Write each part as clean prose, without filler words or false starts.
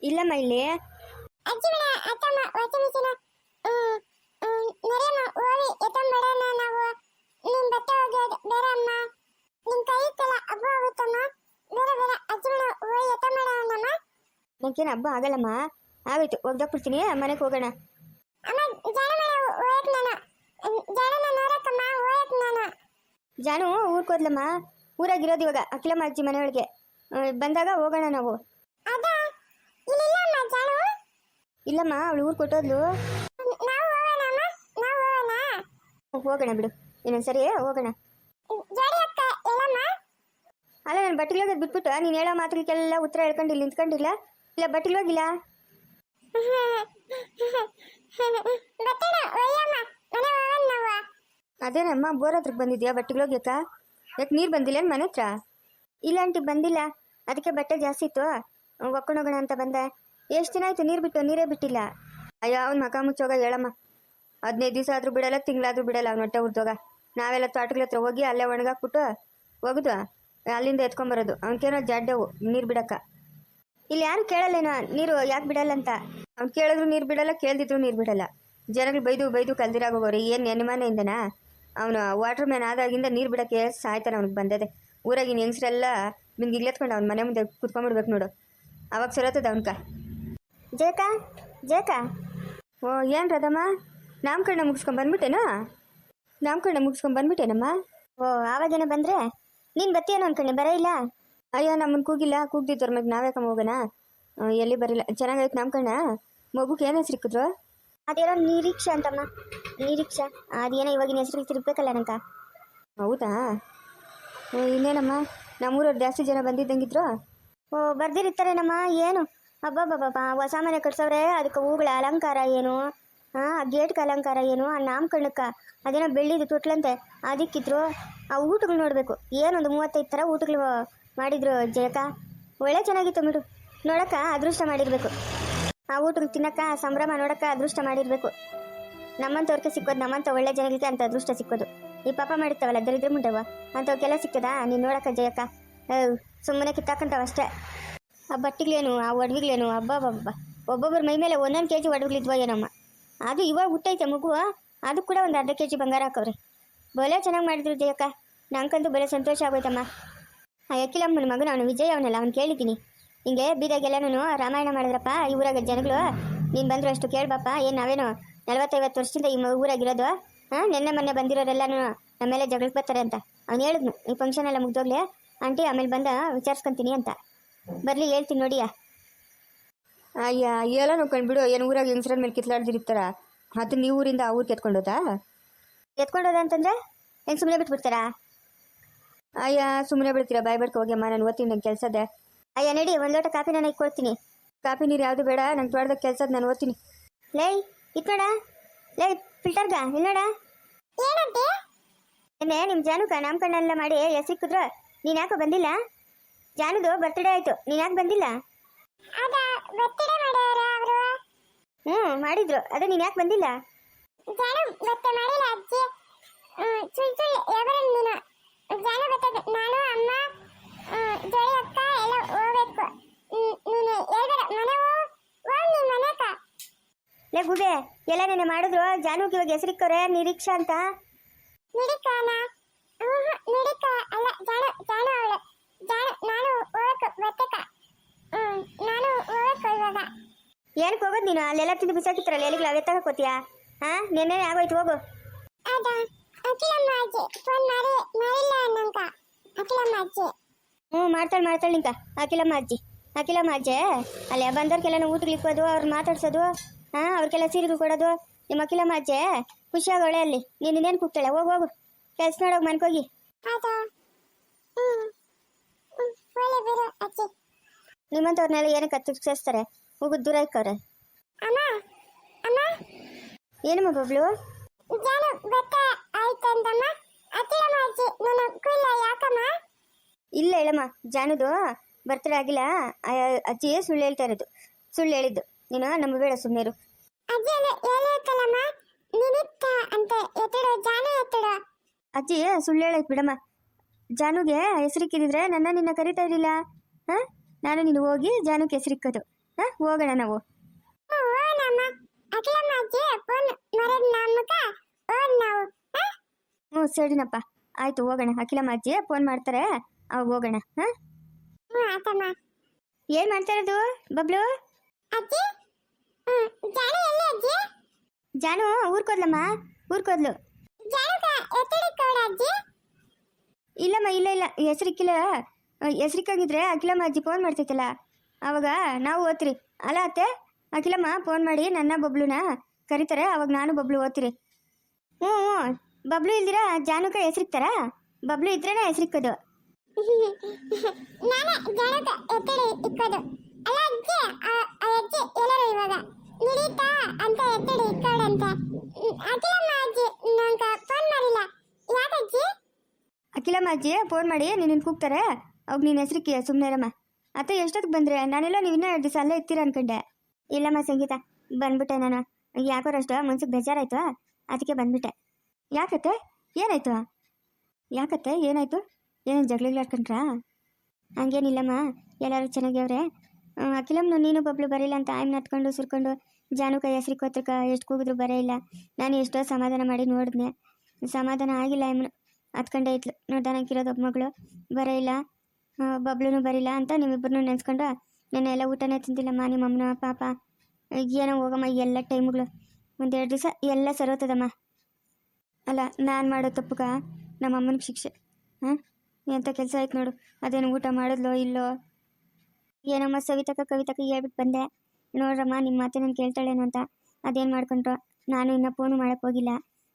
ಇಲ್ಲಮ್ಮ ಇಲ್ಲಿ ಅಜ್ಜಿಗಳ ಅತ್ತಮ್ಮ ವಚಮಿಸಿನ ನರೇಮ ಓವಿ ಎತ್ತಂಬಡನ ನಾವು ನಿನ್ ಬಟ್ಟೆ ಹೋಗೋದು ಬೇರೆ ಅಮ್ಮ ನಿನ್ ಕೈ ಇತ್ತಲ್ಲ ಹಬ್ಬ ಆಗುತ್ತಮ್ಮ ಬೇರೆ ಬೇರೆ ಅಜ್ಜಿಗಳ ಓವಿ ಎತ್ತಂಬಡನಮ್ಮ ನಂಗೇನು ಹಬ್ಬ ಆಗಲ್ಲಮ್ಮ. ಆಗೋಯ್ತು, ಒಗ್ದಾಕ್ಬಿಡ್ತೀನಿ, ಮನೆಗೆ ಹೋಗೋಣ. ಅಮ್ಮ ಜಾಣ ಓಯಕ್ ನಾನು ಜಾಣನ ನೋಡಕ್ಕಮ್ಮ ಓಯಕ್ ನಾನು ಜಾನು ಊರ್ಗೆ ಹೋದ್ಲಮ್ಮ. ಊರಾಗಿರೋದು ಇವಾಗ ಅಖಿಲಮ್ಮ ಅಜ್ಜಿ ಮನೆಯೊಳಗೆ. ಬಂದಾಗ ಹೋಗೋಣ ನಾವು. ಅದ ಇಲ್ಲಿಲ್ಲ ಅಮ್ಮ ಜಾಣ ಇಲ್ಲಮ್ಮ, ಅವಳು ಊರು ಕೊಟ್ಟೋದ್ಲು. ನಾವು ಹೋಗೋಣ ಅಮ್ಮ ನಾವು ಹೋಗೋಣ ಹೋಗೋಣ ಬಿಡು, ಇನ್ನೊಂದ್ಸರಿ ಹೋಗೋಣ. ಜೋಡಿ ಅಕ್ಕ ಎಲ್ಲಮ್ಮ ಅಲ್ಲ, ನಾನು ಬಟ್ಟೆಗೆ ಬಿಟ್ಬಿಟ್ಟು ನೀನು ಹೇಳೋ ಮಾತುಗಳಿಗೆಲ್ಲ ಉತ್ತರ ಹೇಳ್ಕೊಂಡಿಲ್ಲ, ನಿಂತ್ಕೊಂಡಿಲ್ಲ. ಇಲ್ಲ ಬಟ್ಟೆಗೆ ಹೋಗಿಲ್ಲ. ಬಟ್ಟೆನ ಒಯ್ಯಮ್ಮ ಮನೆ ಹೋಗೋಣ ನಾವು ಅದೇನಮ್ಮ ಬೋರ್ ಹತ್ರಕ್ಕೆ ಬಂದಿದ್ಯಾ ಬಟ್ಟೆಗೆ ಹೋಗ್ಯಾಕ? ಯಾಕೆ ನೀರು ಬಂದಿಲ್ಲ ಮನೆ ಹತ್ರ? ಇಲ್ಲ ಆಂಟಿ ಬಂದಿಲ್ಲ, ಅದಕ್ಕೆ ಬಟ್ಟೆ ಜಾಸ್ತಿ ಇತ್ತು, ಒಕ್ಕೊಂಡೋಗೋಣ ಅಂತ ಬಂದೆ. ಎಷ್ಟು ದಿನ ಆಯ್ತು ನೀರು ಬಿಟ್ಟು? ನೀರೇ ಬಿಟ್ಟಿಲ್ಲ. ಅಯ್ಯೋ ಅವ್ನ ಮಕ ಮುಚ್ಚೋಗ ಹೇಳಮ್ಮ. 15 ದಿವಸ ಆದರೂ ಬಿಡಲ್ಲ, ತಿಂಗಳಾದ್ರೂ ಬಿಡಲ್ಲ ಅವ್ನ ಹೊಟ್ಟೆ ಹುಡ್ದೋಗ. ನಾವೆಲ್ಲ ತೋಟಗಳ ಹತ್ರ ಹೋಗಿ ಅಲ್ಲೇ ಒಣಗಾಕ್ಬಿಟ್ಟು ಹೋಗುದು, ಅಲ್ಲಿಂದ ಎತ್ಕೊಂಬರೋದು. ಅವ್ನಿಗೇನೋ ಜಡ್ಡವು ನೀರು ಬಿಡಕ್ಕ. ಇಲ್ಲಿ ಯಾರು ಕೇಳಲ್ಲೇನೋ ನೀರು ಯಾಕೆ ಬಿಡಲ್ಲ ಅಂತ. ಅವ್ನು ಕೇಳಿದ್ರು ನೀರು ಬಿಡಲ್ಲ, ಕೇಳ್ದಿದ್ರು ನೀರು ಬಿಡಲ್ಲ. ಜನಗಳು ಬೈದು ಕಲ್ದಿರಾಗೋಗೋರಿ. ಏನು ನೆನಮಾನೆಯಿಂದನಾ? ಅವನು ವಾಟರ್ ಮ್ಯಾನ್ ಆದಾಗಿಂದ ನೀರು ಬಿಡೋಕ್ಕೆ ಸಾಯ್ತಾನೆ. ಅವ್ನಿಗೆ ಬಂದದೆ ಊರಾಗಿನ ಹೆಂಗಸ್ರೆಲ್ಲ ನಿಮ್ಗೆ ಇಗ್ಲೆತ್ಕೊಂಡು ಅವ್ನ ಮನೆ ಮುಂದೆ ಕುತ್ಕೊಂಡ್ಬಿಡ್ಬೇಕು ನೋಡು, ಅವಾಗ ಸರತ್ತದ ಅವನ್ಕ. ಜೇಕ ಓ ಏನು ರದಮ್ಮ, ನಾಮಕರಣ ಮುಗಿಸ್ಕೊಂಡ್ಬಂದ್ಬಿಟ್ಟೇನೋ? ನಾಮಕರಣ ಮುಗಿಸ್ಕೊಂಡ್ಬಂದ್ಬಿಟ್ಟೇನಮ್ಮ? ಓ ಆವಾಗೇನೋ ಬಂದರೆ ನೀನು ಬತ್ತೀಯೇನೋ ಅನ್ಕೊಂಡೆ, ಬರೇ ಇಲ್ಲ. ಅಯ್ಯೋ ನಮ್ಮನ್ನು ಕೂಗಿಲ್ಲ, ಕೂಗ್ದಿದ್ದವ್ರ ಮ್ಯಾಗ ನಾವ್ಯಾಕಮ್ಮ ಹೋಗೋಣ? ಎಲ್ಲಿ ಬರಿಲ್ಲ. ಚೆನ್ನಾಗೈತೆ ನಾಮಕರಣ. ಮಗುಗೆ ಏನು ಹೆಸರು ಇಕ್ಕಿದ್ರು? ಅದೇನೋ ನಿರೀಕ್ಷಾ ಅಂತಮ್ಮ. ನಿರೀಕ್ಷಾ ಅದೇನೋ ಇವಾಗಿನ ಹೆಸರು ತಿರ್ಬೇಕಲ್ಲ ನಂಕ. ಹೌದಾ? ಇನ್ನೇನಮ್ಮ, ನಮ್ಮೂರವ್ರು ಜಾಸ್ತಿ ಜನ ಬಂದಿದ್ದಂಗಿದ್ರು? ಓ ಬರ್ದಿರ್ತಾರೇನಮ್ಮ. ಏನು ಹಬ್ಬ ಹೊಸ ಮನೆ ಕಟ್ಸವ್ರೆ, ಅದಕ್ಕೆ ಹೂಗಳ ಅಲಂಕಾರ ಏನು, ಗೇಟ್ಗೆ ಅಲಂಕಾರ ಏನು, ಆ ನಾಮಕರಣಕ್ಕೆ ಅದೇನೋ ಬೆಳ್ಳಿದು ತೊಟ್ಲಂತೆ ಅದಕ್ಕಿದ್ರು. ಆ ಊಟಗಳು ನೋಡಬೇಕು, ಏನೊಂದು 35 ಥರ ಊಟಗಳು ಮಾಡಿದ್ರು ಜಯಕ. ಒಳ್ಳೆ ಚೆನ್ನಾಗಿತ್ತು ಬಿಡು, ನೋಡಕ್ಕ ಅದೃಷ್ಟ ಮಾಡಿರಬೇಕು. ಆ ಊಟಗಳು ತಿನ್ನಕ್ಕ ಸಂಭ್ರಮ ನೋಡಕ್ಕ ಅದೃಷ್ಟ ಮಾಡಿರಬೇಕು. ನಮ್ಮಂಥವ್ರಿಗೆ ಸಿಕ್ಕೋದು, ನಮ್ಮಂಥ ಒಳ್ಳೆ ಜನಗಳಿಗೆ ಅಂತ ಅದೃಷ್ಟ ಸಿಕ್ಕೋದು. ಈ ಪಾಪ ಮಾಡಿರ್ತಾವಲ್ಲ ದರಿದ್ರ ಮುಂಡವ ಅಂಥವಕ್ಕೆಲ್ಲ ಸಿಕ್ಕದ ನೀನು ನೋಡಕ್ಕ ಜಯಕ್ಕ. ಸುಮ್ಮನೆ ಕಿತ್ತಾಕಂತಾವ ಅಷ್ಟೇ. ಆ ಬಟ್ಟೆಗಳೇನು, ಆ ಒಡವೆಗಳೇನು, ಹಬ್ಬ ಒಬ್ಬೊಬ್ಬರ ಮೈ ಮೇಲೆ 1 kg ಒಡವೆಗಳಿದ್ವ ಏನಮ್ಮ. ಅದು ಇವಾಗ ಹುಟ್ಟೈತೆ ಮಗು, ಅದು ಕೂಡ ಒಂದು ಅರ್ಧ kg ಬಂಗಾರ ಹಾಕವ್ರೆ. ಬಲೆ ಚೆನ್ನಾಗಿ ಮಾಡಿದ್ರು ಜಯಕ್ಕ, ನಂಗಂತೂ ಬಲೆ ಸಂತೋಷ ಆಗೋಯ್ತಮ್ಮ. ಆ ಅಖಿಲಮ್ಮನ ಮಗನ ಅವನು ವಿಜಯ್ ಅವನಲ್ಲ, ಅವ್ನು ಕೇಳಿದ್ದೀನಿ. ಹಿಂಗೆ ಬೀದಾಗೆಲ್ಲನೂ ರಾಮಾಯಣ ಮಾಡಿದ್ರಪ್ಪ ಈ ಊರಾಗ ಜನಗಳು, ನೀನು ಬಂದರು ಅಷ್ಟು ಕೇಳ್ಬಪ್ಪ. ಏನು ನಾವೇನು 40-50 ವರ್ಷದಿಂದ ಈ ಊರಾಗಿರೋದು? ನೆನ್ನೆ ಮೊನ್ನೆ ಬಂದಿರೋರೆಲ್ಲನೂ ನಮ್ಮೇಲೆ ಜಗಳಕ್ಕೆ ಬರ್ತಾರೆ ಅಂತ ಅವ್ನು ಹೇಳಿದ್ನು. ಈ ಫಂಕ್ಷನ್ ಎಲ್ಲ ಮುಗ್ದೋಗ್ಲಿ ಆಂಟಿ, ಆಮೇಲೆ ಬಂದ ವಿಚಾರಿಸ್ಕೊಂತೀನಿ ಅಂತ. ಬರಲಿ ಹೇಳ್ತೀನಿ ನೋಡಿಯಾ. ಅಯ್ಯ ಎಲ್ಲ ನೋಡ್ಕೊಂಡ್ಬಿಡು. ಏನು ಊರಾಗ ಹೆಂಗಸ್ರ ಮೇಲೆ ಕಿತ್ಲಾಡ್ದಿರ್ತಾರ, ಅದು ನೀವು ಊರಿಂದ ಆ ಊರಿಗೆ ಎತ್ಕೊಂಡೋದಾ ಅಂತಂದರೆ ಏನು ಸುಮ್ಮನೆ ಬಿಟ್ಬಿಡ್ತಾರಾ? ಅಯ್ಯ ಸುಮ್ಮನೆ ಬಿಡ್ತೀರಾ? ಬಾಯ್ ಬಡ್ಕ ಹೋಗ್ಯಮ್ಮ, ನಾನು ಓದ್ತೀನಿ, ನಂಗೆ ಕೆಲಸದೆ. ಅಯ್ಯ ನಡಿ, 1 ಲೋಟ ಕಾಫಿ ನಾನು ಇಟ್ಕೊಡ್ತೀನಿ. ಕಾಫಿ ನೀರು ಯಾವುದು ಬೇಡ, ನಂಗೆ ತೋಟದಾಗ ಕೆಲಸದ, ನಾನು ಓದ್ತೀನಿ. ಲೇ ಇಟ್ಬೇಡ, ಲೇ ಫಿಲ್ಟರ್ಗ ಇಲ್ಲೋಡ. ಏನಂತೆ ಏನೇ ನಿಮ್ಮ ಜಾನುಕ ನಾಮಕರಣ ಎಲ್ಲ ಮಾಡಿ ಸಿಕ್ಕಿದ್ರು, ನೀನು ಯಾಕೋ ಬಂದಿಲ್ಲ? ಜಾನುದು ಬರ್ತ್ಡೇ ಆಯಿತು, ನೀನು ಯಾಕೆ ಬಂದಿಲ್ಲ? ಅದ ಬರ್ತಡೇ ಮಾಡ್ಯಾರ ಅವರು. ಮಾಡಿದ್ರು, ಅದೇ ನೀನು ಯಾಕೆ ಬಂದಿಲ್ಲ? ಜಾನು ಬತ್ತೆ ಮಾಡಿಲ್ಲ ಅಜ್ಜಿ, ಸುಳ್ಳು ಯಾವಾಗ ನೀನು ಜಾನು ಬತ್ತೆ, ನಾನು ಅಮ್ಮ ಜೋಡಿ ಅಕ್ಕ ಎಲ್ಲ ಹೋಗ್ಬೇಕು. ನೀನು ಹೇಳ್ಬೇಡ, ಮನೆ ಹೋಗ್ ನೀನು ಮನೆಕ. ಲೇ ಗುಬೆ, ಎಲ್ಲ ನೆನೆ ಮಾಡಿದ್ರು. ಜಾನುಗೆ ಇವಾಗ ಹೆಸರಿಕ್ಕವ್ರೆ ನಿರೀಕ್ಷಾ ಅಂತ. ನಿಡಿಕಾನ ನಿಡಿಕ ಅಲ್ಲ, ಜಾನು ಅವಳೆ. ನಾನು ಹೋಗಕ್ಕೆ ಬತ್ತಕ, ನಾನು ಹೋಗಕ್ಕೆ ಇವಾಗ. ಏನಕ್ಕೆ ಹೋಗೋದು ನೀನು? ಅಲ್ಲೆಲ್ಲ ತಿಂದು ಬಿಸಾಕಿತ್ತಾರಲ್ಲ ಎಲ್ಲಿಗಳು, ಅವೇ ತಗೋತೀಯಾ? ನೆನ್ನೆ ಆಗೋಯ್ತು, ಹೋಗು. ಅದ ಅಖಿಲಮ್ಮ ಅಜ್ಜಿ ಫೋನ್ ಮಾಡಿಲ್ಲ ನಂಕ. ಅಖಿಲಮ್ಮ ಅಜ್ಜಿ ಮಾಡ್ತಾಳೆ ನಿಂಕ. ಅಖಿಲಮ್ಮ ಅಜ್ಜಿ ಅಲ್ಲೇ ಬಂದವ್ರಿಗೆಲ್ಲ ಊಟಕ್ಕೆ ಇಕ್ಕೋದು, ಅವ್ರು ಮಾತಾಡ್ಸೋದು, ಅವ್ರಿಗೆಲ್ಲ ಸೀರೆಗಳು ಕೊಡೋದು. ನಿಮ್ಮ ಅಖಿಲಮ್ಮ ಅಜ್ಜಿ ಖುಷಿಯಾಗೋಳೆ ಅಲ್ಲಿ. ನೀನು ಇನ್ನೇನು ಕೂಗ್ತಾಳೆ? ಹೋಗು ಕೆಲಸ ನೋಡೋಗಿ ಮನ್ಕೋಗಿ. ನಿಮ್ಮಂಥವ್ರನ್ನೆಲ್ಲ ಏನಕ್ಕೆ ಹತ್ತಿಸ್ತಾರೆ? ಹೋಗು, ದೂರ ಇಕ್ಕವ್ರೆ. ಏನಮ್ಮ ಬಬ್ಲು? ಇಲ್ಲ ಹೇಳಮ್ಮ, ಜಾನುದು ಬರ್ತಡೇ ಆಗಿಲ್ಲ. ಅಜ್ಜಿ ಸುಳ್ಳು ಹೇಳ್ತಾ ಇರೋದು, ಸುಳ್ಳು ಹೇಳಿದ್ದು. ನೀನು ನಮ್ಮ ಬೇಡ, ಸುಮ್ಮನೆ. ಅಜ್ಜಿ ಸುಳ್ಳು ಹೇಳೈತೆ ಬಿಡಮ್ಮ. ಜಾನುಗೆ ಹೆಸರಿಕ್ಕಿದ್ರೆ ನಿನ್ನ ಕರಿತಾ ಇರಲಿಲ್ಲ. ನಾನು ನೀನು ಹೋಗಿ ಜಾನುಗೆ ಹೆಸರಿಕ್ಕೋದು. ಹಾಂ ಹೋಗೋಣ ನಾವು. ಓ ನಮ್ಮ ಅಖಿಲಮ್ಮ ಅಜ್ಜಿ ಫೋನ್ ಮರದ ನಮ್ಮಕ ಓ ನಾವು ಹ್ಞೂ ಸರಿನಪ್ಪ, ಆಯಿತು ಹೋಗೋಣ. ಅಖಿಲಮ್ಮ ಅಜ್ಜಿ ಫೋನ್ ಮಾಡ್ತಾರೆ, ಅವಾಗ ಹೋಗೋಣ. ಹಾಂ ಆತಮ್ಮ. ಏನು ಮಾಡ್ತಾ ಇರೋದು ಬಬ್ಲು? ಅಜ್ಜಿ ಜಾನು ಎಲ್ಲಿ ಅಜ್ಜಿ? ಜಾನು ಊರ್ಕೋದ್ಲಮ್ಮ, ಊರ್ಕೋದ್ಲು. ಜಾನುಕ ಎತ್ತಡಿ ಕೋಡ ಅಜ್ಜಿ? ಇಲ್ಲಮ್ಮ, ಇಲ್ಲ ಇಲ್ಲ, ಹೆಸ್ರಿಕ್ಕಿಲ್ಲ. ಹೆಸ್ರಿಕ್ಕಾಗಿದ್ರೆ ಅಖಿಲಮ್ಮ ಅಜ್ಜಿ ಫೋನ್ ಮಾಡ್ತೈತಲ್ಲ, ಅವಾಗ ನಾವು ಓದ್ತೀರಿ. ಅಲ್ಲ ಅತ್ತೆ, ಅಖಿಲಮ್ಮ ಫೋನ್ ಮಾಡಿ ನನ್ನ ಬಬ್ಲುನ ಕರೀತಾರೆ, ಅವಾಗ ನಾನು ಬಬ್ಲು ಓದ್ತೀರಿ. ಹ್ಞೂ ಹ್ಞೂ, ಬಬ್ಲು ಇಲ್ದಿರ ಜಾನುಕ ಹೆಸ್ರಿಕ್ತಾರ? ಬಬ್ಲು ಇದ್ರೇನೆ ಹೆಸ್ರಿಕ್ಕೋದು. ನಾನೇ ಜಾನುಕ ಎತ್ತಡಿ ಇಕ್ಕೋದು. ಅಲ್ಲ ಅಜ್ಜಿ, ಆ ಅಜ್ಜಿ ಎಲ್ಲರೂ ಇವಾಗ ನಿಡೀತಾ ಅಂತ ಎತ್ತಡಿ ಇಕ್ಕೋಡಂತೆ. ಅಖಿಲಮ್ಮ ಅಜ್ಜಿ ನಂಗೆ ಫೋನ್ ಮಾಡಿಲ್ಲ. ಯಾಕಜ್ಜಿ? ಅಖಿಲಮ್ಮ ಅಜ್ಜಿ ಫೋನ್ ಮಾಡಿ ನಿನ್ನ ಕೂಗ್ತಾರೆ, ಅವಾಗ ನೀನು ಹೆಸ್ರಿಕ್ಕಿ, ಸುಮ್ಮನೆ ಇರಮ್ಮ. ಅತ್ತೆ ಎಷ್ಟೊತ್ತಿಗೆ ಬಂದರೆ? ನಾನೆಲ್ಲ ನೀವು ಇನ್ನೂ 2 ದಿವಸ ಅಲ್ಲೇ ಇರ್ತೀರ ಅನ್ಕೊಂಡೆ. ಇಲ್ಲಮ್ಮ ಸಂಗೀತ, ಬಂದ್ಬಿಟ್ಟೆ ನಾನು. ಯಾಕೋರಷ್ಟು ಮನ್ಸಿಗೆ ಬೇಜಾರಾಯ್ತು, ಅದಕ್ಕೆ ಬಂದ್ಬಿಟ್ಟೆ. ಯಾಕತ್ತೆ, ಏನಾಯ್ತು? ಯಾಕತ್ತೆ ಏನಾಯ್ತು? ಏನೇನು ಜಗಳಾಡ್ಕೊಂಡ್ರಾ? ಹಂಗೇನಿಲ್ಲಮ್ಮ, ಎಲ್ಲರೂ ಚೆನ್ನಾಗ್ಯವ್ರೆ. ಅಖಿಲಮ್ಮನು ನೀನು ಬಬ್ಲು ಬರೀಲ್ಲ ಅಂತ ಆಯ್ಮನ ಹತ್ಕೊಂಡು ಸುರ್ಕೊಂಡು ಜಾನು ಕೈ ಹೆಸ್ರಿಗೆ ಹತ್ರಕ್ಕೆ ಎಷ್ಟು ಕೂಗಿದ್ರು ಬರೇ ಇಲ್ಲ. ನಾನು ಎಷ್ಟೋ ಸಮಾಧಾನ ಮಾಡಿ ನೋಡಿದ್ನೆ, ಸಮಾಧಾನ ಆಗಿಲ್ಲ. ಆಯ್ಮನು ಹತ್ಕೊಂಡೇ ಇದ್ಲು. ನೋಡ್ದಾನಕ್ಕಿರೋದು ಒಬ್ಬ ಮಗಳು ಬರೇ ಇಲ್ಲ, ಬಬ್ಲೂ ಬರಿಲ್ಲ ಅಂತ ನೀವಿಬ್ಬರನ್ನೂ ನೆನೆಸ್ಕೊಂಡು ನಾನು ಎಲ್ಲ ಊಟನೇ ತಿಂದಿಲ್ಲಮ್ಮ. ನಿಮ್ಮಮ್ಮನ ಪಾಪ ಏನೋ ಹೋಗಮ್ಮ, ಎಲ್ಲ ಟೈಮ್ಗಳು 1-2 ದಿವಸ ಎಲ್ಲ ಸರೋತದಮ್ಮ. ಅಲ್ಲ, ನಾನು ಮಾಡೋ ತಪ್ಪುಗ ನಮ್ಮಮ್ಮನಿಗೆ ಶಿಕ್ಷೆ. ಹಾಂ, ಎಂಥ ಕೆಲಸ ಆಯ್ತು ನೋಡು. ಅದೇನು ಊಟ ಮಾಡಿದ್ಲೋ ಇಲ್ಲೋ ಏನಮ್ಮ, ಸವಿತಕ್ಕ ಕವಿತಕ್ಕ ಹೇಳ್ಬಿಟ್ಟು ಬಂದೆ. ನೋಡ್ರಮ್ಮ, ನಿಮ್ಮ ಮಾತೆ ನಾನು ಕೇಳ್ತಾಳೇನೋ ಅಂತ. ಅದೇನು ಮಾಡ್ಕೊಂಡ್ರು. ನಾನು ಇನ್ನೂ ಫೋನು ಮಾಡೋಕ್ಕೆ ಹೋಗಿಲ್ಲ.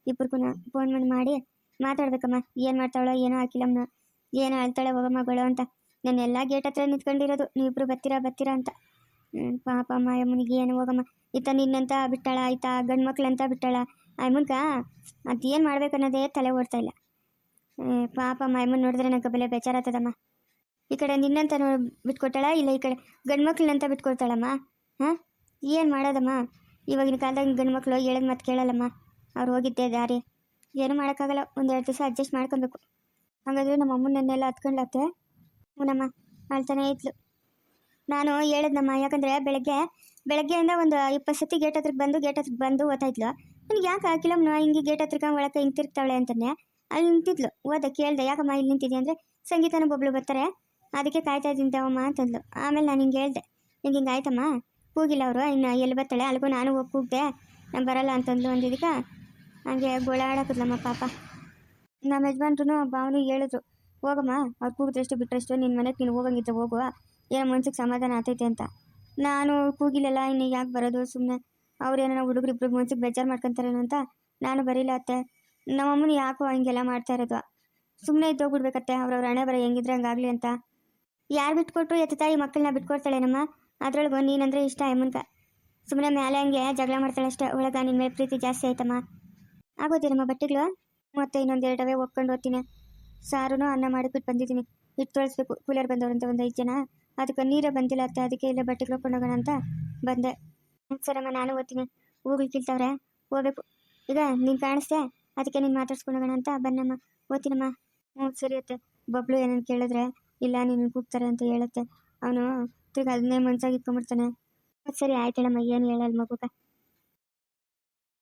ಇಬ್ಬರಿಗೂ ಫೋನ್ ಮಾಡಿ ಮಾತಾಡ್ಬೇಕಮ್ಮ. ಏನು ಮಾಡ್ತಾಳೋ ಏನೋ ಅಖಿಲಮ್ಮನ, ಏನೋ ಹೇಳ್ತಾಳೆ ಹೋಗಮ್ಮಗಳು ಅಂತ. ನಾನೆಲ್ಲ ಗೇಟ್ ಹತ್ರ ನಿಂತ್ಕೊಂಡಿರೋದು, ನೀವಿಬ್ರು ಬರ್ತೀರಾ ಅಂತ. ಪಾಪ ಮಾಯಮ್ಮನಿಗೆ ಏನು ಹೋಗಮ್ಮ. ಈತ ನಿನ್ನಂತ ಬಿಟ್ಟಾಳ, ಆಯ್ತಾ ಗಂಡು ಮಕ್ಳಂತ ಬಿಟ್ಟಾಳ. ಅಮ್ಮನ್ಕ ಅದೇನು ಮಾಡ್ಬೇಕನ್ನೋದೇ ತಲೆ ಓಡ್ತಾ ಇಲ್ಲ. ಪಾಪ ಮಾಯಮ್ಮನ ನೋಡಿದ್ರೆ ನಂಗೆ ಬೆಲೆ ಬೇಜಾರಾಗ್ತದಮ್ಮ. ಈ ಕಡೆ ನಿನ್ನಂತ ಬಿಟ್ಕೊಟ್ಟಾಳ, ಇಲ್ಲ ಈ ಕಡೆ ಗಂಡು ಮಕ್ಳನ್ನಂತ ಬಿಟ್ಕೊಡ್ತಾಳಮ್ಮ. ಹಾಂ, ಏನು ಮಾಡೋದಮ್ಮ? ಇವಾಗಿನ ಕಾಲದಾಗ ಗಂಡು ಮಕ್ಕಳು ಹೇಳೋದು ಮತ್ತೆ ಕೇಳಲ್ಲಮ್ಮ. ಅವ್ರು ಹೋಗಿದ್ದೆ ದಾರಿ, ಏನು ಮಾಡೋಕ್ಕಾಗಲ್ಲ. 1-2 ದಿವಸ ಅಡ್ಜಸ್ಟ್ ಮಾಡ್ಕೊಬೇಕು. ಹಾಗಾದ್ರೆ ನಮ್ಮ ಅಮ್ಮನ್ನೆಲ್ಲ ಹತ್ಕೊಂಡ್ಲತ್ತೆ. ಹ್ಞೂನಮ್ಮ, ಅಳ್ತಾನೆ ಇದ್ಲು. ನಾನು ಹೇಳಿದ್ನಮ್ಮ, ಯಾಕಂದರೆ ಬೆಳಗ್ಗೆಯಿಂದ ಒಂದು 20 ಸತಿ ಗೇಟ್ ಹತ್ರಕ್ಕೆ ಬಂದು ಓದ್ತಾಯಿದ್ಲು. ನನಗೆ ಯಾಕೆ ಅಖಿಲಮ್ಮನ ಹಿಂಗೆ ಗೇಟ್ ಹತ್ರಕ್ಕೆ ಒಳಕ್ಕೆ ಹಿಂಗೆ ತಿರ್ಗ್ತಾಳೆ ಅಂತಂದೆ. ಅಲ್ಲಿ ನಿಂತಿದ್ಲು, ಓದ ಕೇಳಿದೆ, ಯಾಕಮ್ಮ ಇಲ್ಲಿ ನಿಂತಿದ್ದೆ ಅಂದರೆ ಸಂಗೀತನ ಬಬ್ಲು ಬರ್ತಾರೆ, ಅದಕ್ಕೆ ಕಾಯ್ತಾ ಇದ್ದಿಂತವಮ್ಮ ಅಂತಂದ್ಲು. ಆಮೇಲೆ ನಾನು ಹಿಂಗೆ ಹೇಳ್ದೆ, ಹಿಂಗೆ ಆಯ್ತಮ್ಮ, ಕೂಗಿಲ್ಲ ಅವರು, ಇನ್ನು ಎಲ್ಲಿ ಬರ್ತಾಳೆ, ಅಲ್ಲಿಗೂ ನಾನು ಹೋಗಿ ಕೂಗ್ದೆ, ನಾನು ಬರಲ್ಲ ಅಂತಂದ್ಲು. ಅಂದಿದ್ದಕ್ಕೆ ಹಂಗೆ ಗೋಳಾಡಕದ್ಲಮ್ಮ ಪಾಪ. ನಮ್ಮ ಯಜಮಾನ್ರು ಭಾವನು ಹೇಳಿದ್ರು, ಹೋಗಮ್ಮ, ಅವ್ರು ಕೂಗಿದ್ರಷ್ಟು ಬಿಟ್ಟರಷ್ಟು ನಿನ್ನ ಮನೆಗೆ ನೀನು ಹೋಗಂಗಿದ್ದ ಹೋಗುವ, ಏನೋ ಮನ್ಸಿಗೆ ಸಮಾಧಾನ ಆಗ್ತೈತೆ ಅಂತ. ನಾನು ಕೂಗಿಲ್ಲಲ್ಲ, ಇನ್ನು ಯಾಕೆ ಬರೋದು ಸುಮ್ಮನೆ, ಅವ್ರೇನೋ ಹುಡುಗರಿಬ್ರು ಮನ್ಸಿಗೆ ಬೇಜಾರು ಮಾಡ್ಕೊತಾರೇನೋ ಅಂತ ನಾನು ಬರೀಲ್ಲ ಅತ್ತೆ. ನಮ್ಮಮ್ಮನ ಯಾಕೋ ಹಿಂಗೆಲ್ಲ ಮಾಡ್ತಾ ಇರೋದು. ಸುಮ್ಮನೆ ಇದ್ದೋಗ್ಬಿಡ್ಬೇಕತ್ತೆ, ಅವ್ರವ್ರ ಹಣೆ ಬರ ಹೆಂಗಿದ್ರೆ ಹಂಗಾಗಲಿ ಅಂತ. ಯಾರು ಬಿಟ್ಕೊಟ್ರು ಎತ್ತ ತಾಯಿ ಮಕ್ಕಳನ್ನ ಬಿಟ್ಕೊಡ್ತಾಳೇನಮ್ಮ. ಅದ್ರೊಳಗೂ ನೀನಂದರೆ ಇಷ್ಟ ಅಮ್ಮನ್ಕ. ಸುಮ್ಮನೆ ಮೇಲೆ ಹಂಗೆ ಜಗಳ ಮಾಡ್ತಾಳೆ ಅಷ್ಟೇ, ಒಳಗೆ ನಿನ್ನ ಮೇಲೆ ಪ್ರೀತಿ ಜಾಸ್ತಿ ಆಯ್ತಮ್ಮ. ಆಗೋದೇನಮ್ಮ ಬಟ್ಟೆಗಳು? ಮತ್ತೆ ಇನ್ನೊಂದು 2 ಒಪ್ಕೊಂಡು ಹೋಗ್ತೀನಿ. ಸಾರೂ ಅನ್ನ ಮಾಡಿಬಿಟ್ಟು ಬಂದಿದ್ದೀನಿ. ಹಿಟ್ಟು ತೊಳಿಸ್ಬೇಕು, ಕೂಲರ್ ಬಂದವ್ರಂತೆ ಒಂದು 5 ಜನ, ಅದಕ್ಕೆ ನೀರೇ ಬಂದಿಲ್ಲ ಅತ್ತೆ, ಅದಕ್ಕೆ ಇಲ್ಲೇ ಬಟ್ಟೆಗಳು ಹಾಕೊಂಡು ಹೋಗೋಣ ಅಂತ ಬಂದೆ. ಸರಮ್ಮ, ನಾನು ಓದ್ತೀನಿ. ಹೂಗಳು ಕೀಳ್ತವ್ರೆ, ಹೋಗ್ಬೇಕು. ಈಗ ನೀನು ಕಾಣಿಸ್ದೆ, ಅದಕ್ಕೆ ನೀನು ಮಾತಾಡ್ಸ್ಕೊಂಡು ಹೋಗೋಣ ಅಂತ ಬನ್ನಮ್ಮ, ಓದ್ತೀನಮ್ಮ. ಹ್ಞೂ ಸರಿ ಅತ್ತೆ. ಬಬ್ಲು ಏನೇನು ಕೇಳಿದ್ರೆ ಇಲ್ಲ ನೀನು ಕೂಗ್ತಾರೆ ಅಂತ ಹೇಳುತ್ತೆ. ಅವನು ತಿರ್ಗಿ ಅದನ್ನೇ ಮನ್ಸಾಗಿ ಇಟ್ಕೊಂಡ್ಬಿಡ್ತಾನೆ. ಸರಿ ಆಯ್ತು ಹೇಳಮ್ಮ, ಏನು ಹೇಳಲ್ಲ ಮಗುಗ.